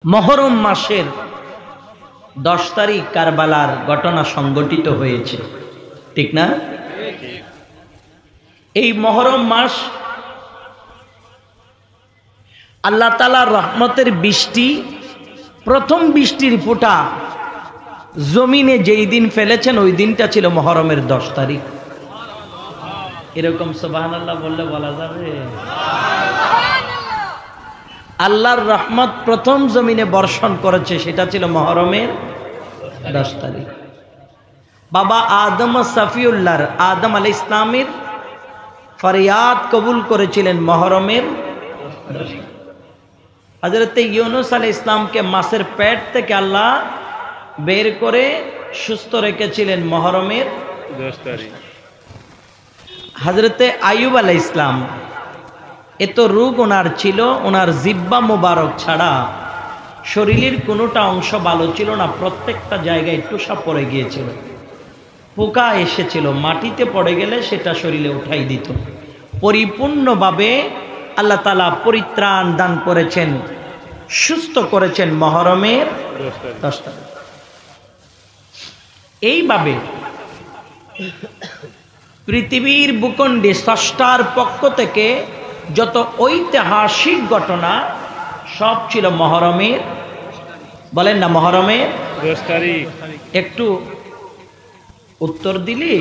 মহরম মাসের 10 তারিখ কারবালার ঘটনা সংঘটিত হয়েছে, ঠিক না? এই মহরম মাস আল্লাহ তাআলার রহমতের বৃষ্টি, প্রথম বৃষ্টির ফোঁটা জমিনে যেই দিন ফেলেছেন ওই দিনটা ছিল মহরমের 10 তারিখ। এরকম সুবহানাল্লাহ বললে বলা যাবে? আল্লাহর রহমত প্রথম জমিনে বর্ষণ করেছে, সেটা ছিল মহরমের 10 তারিখ। বাবা আদম সাফিউল্লাহর, আদম আলাইহিস সালামের ফরিয়াদ কবুল করেছিলেন মহরমের 10 তারিখ। হযরত ইউনূস আলাইহিস সালামকে মাছের পেট থেকে আল্লাহ বের করে সুস্থ রেখেছিলেন মহরমের 10 তারিখ। হযরত আইয়ুব আলাইহিস সালাম, এত রোগ ওনার ছিল, ওনার জিহ্বা মোবারক ছাড়া শরীরের কোনোটা অংশ ভালো ছিল না, প্রত্যেকটা জায়গায় টুসা পড়ে গিয়েছিল, পোকা এসেছিল, মাটিতে পড়ে গেলে সেটা শরীরে উঠাই দিত। পরিপূর্ণভাবে আল্লাহ তাআলা পরিত্রাণ দান করেছেন, সুস্থ করেছেন মহরমের 10 তারিখ। এইভাবে পৃথিবীর ভূখণ্ডে স্রষ্টার পক্ষ থেকে যত ঐতিহাসিক ঘটনা সব ছিল মহরমের, বলেন না, মহরমের 10 তারিখ। একটু উত্তর দিলি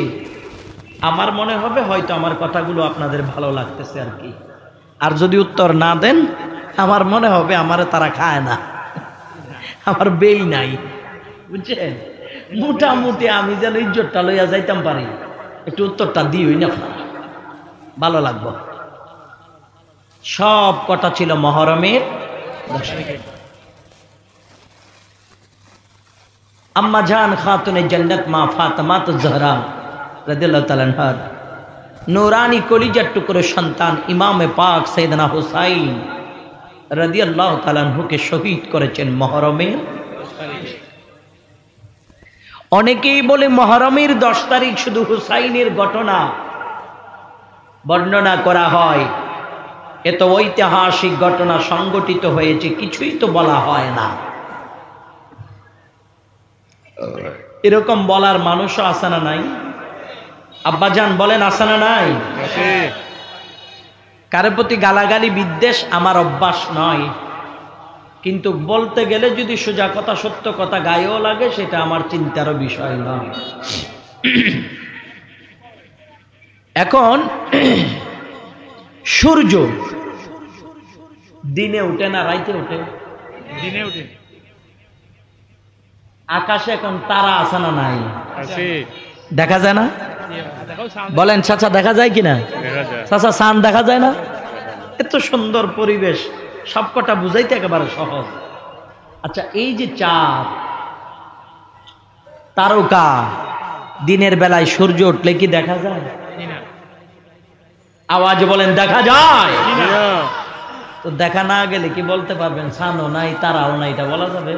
আমার মনে হবে হয়তো আমার কথাগুলো আপনাদের ভালো লাগতেছে আর কি। আর যদি উত্তর না দেন আমার মনে হবে আমার তারা খায় না, আমার বেই নাই, বুঝছেন? মোটামুটি আমি যেন ইজ্জতটা লইয়া যাইতাম পারি, একটু উত্তরটা দিই না, ভালো লাগবো। সব কটা ছিল মহরমের 10 তারিখ। আম্মা জান খাতুনে জান্নাত মা ফাতেমাত জহরা রাদিয়াল্লাহু তাআলা আনহা নূরানী কলিজার টুকরো সন্তান ইমামে পাক সাইয়েদনা হুসাইন রাদিয়াল্লাহু তাআলা আনহুকে শহীদ করেছেন মহরমের 10 তারিখ। অনেকেই বলে মহরমের 10 তারিখ শুধু হুসাইনের ঘটনা বর্ণনা করা হয়, এত ঐতিহাসিক ঘটনা সংঘটিত হয়েছে, কিছুই তো বলা হয় না। এরকম বলার মানুষও আছে না নাই? আব্বাজান বলেন, আছে না নাই? কারো প্রতি গালাগালি বিদ্বেষ আমার অভ্যাস নয়, কিন্তু বলতে গেলে যদি সোজা কথা সত্য কথা গায়েও লাগে সেটা আমার চিন্তারও বিষয় নয়। এখন সূর্য দিনে উঠে না রাইতে উঠে? দিনে উঠে। আকাশে এখন তারা আছে না নাই? আছে। দেখা যায় না? বলেন চাচা, দেখা যায় কিনা? দেখা যায়। চাচা চাঁদ দেখা যায় না? এত সুন্দর পরিবেশ, সবকটা বুঝাইতে একেবারে সহজ। আচ্ছা, এই যে চাঁদ তারকা, দিনের বেলায় সূর্য উঠলে কি দেখা যায়? আওয়াজ বলেন, দেখা যায়? তো দেখা না গেলে কি বলতে পারবেন চাঁদও নাই তারাও নাই? এটা বলা যাবে?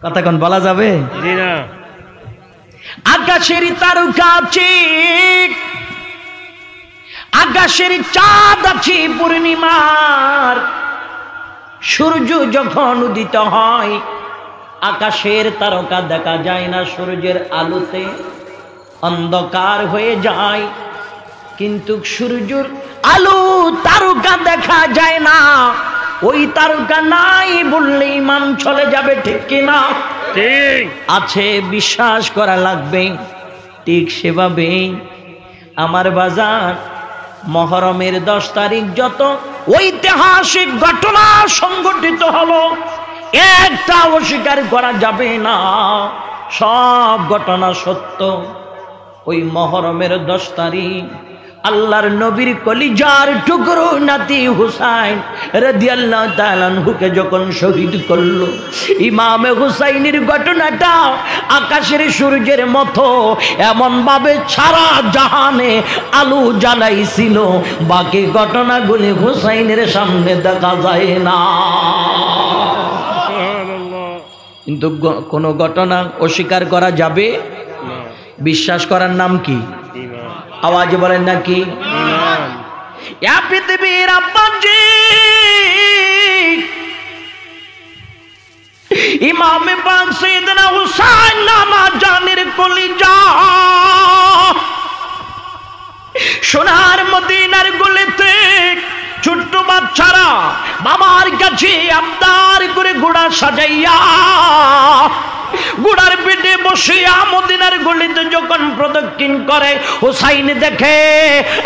কথা কোন বলা যাবে? আকাশের তারকা আছে, আকাশের চাঁদ আছে পূর্ণিমার, সূর্য যখন উদিত হয় আকাশের তারকা দেখা যায় না, সূর্যের আলোতে অন্ধকার হয়ে যায়, কিন্তু সূর্যের আলো তারকা দেখা যায় না। ওই তারকা নাই বললে ইমান চলে যাবে, ঠিক কিনা? ঠিক আছে, বিশ্বাস করা লাগবে। ঠিক সেভাবে আমার বাজার মহরমের 10 তারিখ যত ঐতিহাসিক ঘটনা সংঘটিত হলো একটা অস্বীকার করা যাবে না, সব ঘটনা সত্য। ওই মহরমের 10 তারিখ আল্লাহর নবীর কলিজার টুকরো নাতি হুসাইন রাদিয়াল্লাহু তাআলা আনহুকে যখন শহীদ করলো, ইমামে হুসাইনের ঘটনাটা আকাশের সূর্যের মতো এমন ভাবে সারা জাহানে আলো জ্বালাইছিল, বাকি ঘটনাগুলি হুসাইনের সামনে দেখা যায় না। কিন্তু কোন ঘটনা অস্বীকার করা যাবে না। বিশ্বাস করার নাম কি? ঈমান। আওয়াজ বলেন নাকি? ঈমান। পৃথিবীর আব্বাজি ইমামে পাক সাইয়েদনা হুসাইন নামা জানের কলিজা সোনার মদিনার গলিতে ছোট্ট বাচ্চারা বাবার কাছে আবদার করে ঘোড়া সাজাইয়া ঘোড়ার পিঠে বসিয়া মদিনার গলিতে যখন প্রদক্ষিণ করে হুসাইন দেখে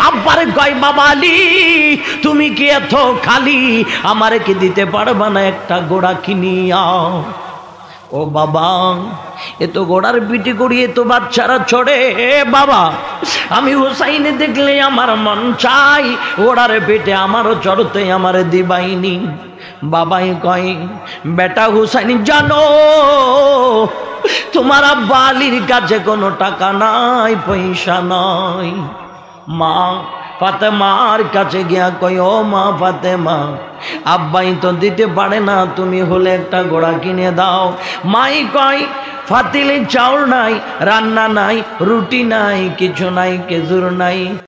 আব্বার কয় বাবা আলী তুমি কি এত খালি আমারে কি দিতে পারবা না একটা ঘোড়া কিনিয়া ও বাবা এ তো ঘোড়ার পিঠে করিয়ে তো বাচ্চারা চড়ে বাবা আমি হুসাইন দেখলে আমার মন চাই ঘোড়ার পিঠে আমারও চড়তে আমারে দিবাইনি বাবাই কয় বেটা হুসাইন জানো তোমার আব্বা আলীর কাছে কোনো টাকা নাই পয়সা নাই মা ফাতেমার কাছে গিয়া কই ও মা ফাতেমা আব্বাই তো দিতে পারে না তুমি হলে একটা ঘোড়া কিনে দাও মাই কয় ফাতিলে চাউল নাই রান্না নাই রুটি নাই কিছু নাই খেজুর নাই